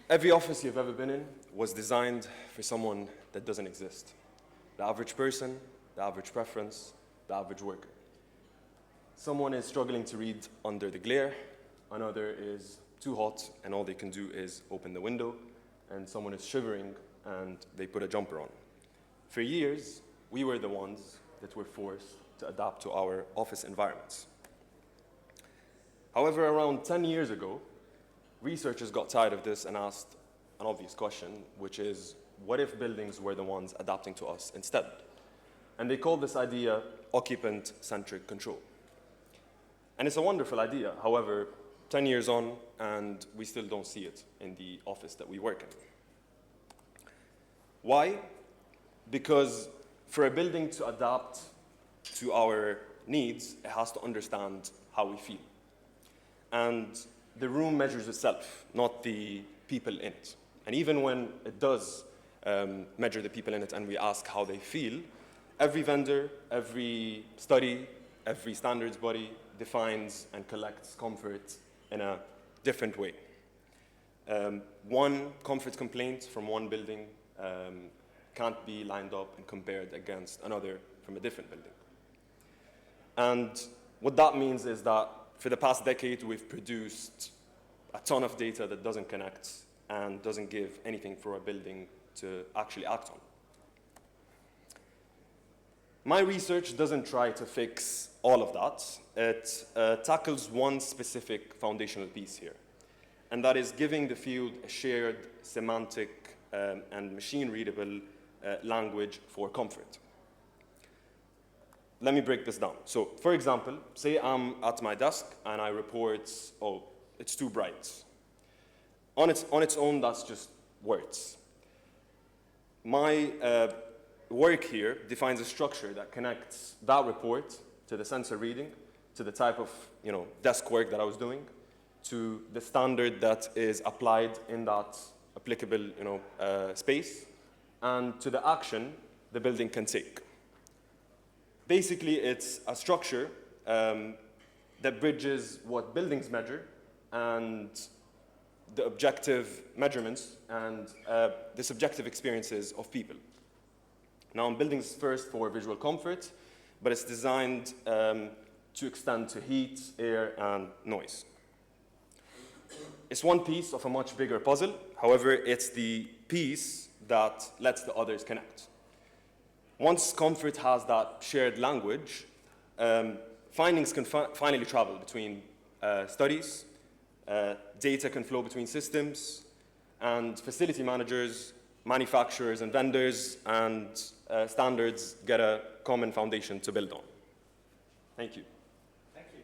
Every office you've ever been in was designed for someone that doesn't exist. The average person, the average preference, the average worker. Someone is struggling to read under the glare, another is too hot and all they can do is open the window, and someone is shivering and they put a jumper on. For years, we were the ones that were forced to adapt to our office environments. However, around 10 years ago, researchers got tired of this and asked an obvious question, which is, what if buildings were the ones adapting to us instead? And they called this idea occupant-centric control. And it's a wonderful idea. However, 10 years on, and we still don't see it in the office that we work in. Why? Because for a building to adapt to our needs, it has to understand how we feel. And the room measures itself, not the people in it. And even when it does measure the people in it and we ask how they feel, every vendor, every study, every standards body defines and collects comfort in a different way. One comfort complaint from one building can't be lined up and compared against another from a different building. And what that means is that for the past decade, we've produced a ton of data that doesn't connect and doesn't give anything for a building to actually act on. My research doesn't try to fix all of that. It tackles one specific foundational piece here, and that is giving the field a shared semantic and machine-readable language for comfort. Let me break this down. So, for example, say I'm at my desk and I report, oh, it's too bright. On its own, that's just words. My work here defines a structure that connects that report to the sensor reading, to the type of desk work that I was doing, to the standard that is applied in that applicable space, and to the action the building can take. Basically, it's a structure that bridges what buildings measure and the objective measurements and the subjective experiences of people. Now, buildings first for visual comfort, but it's designed to extend to heat, air, and noise. It's one piece of a much bigger puzzle. However, it's the piece that lets the others connect. Once comfort has that shared language, findings can finally travel between studies, data can flow between systems, and facility managers, manufacturers, and vendors, and standards get a common foundation to build on. Thank you. Thank you.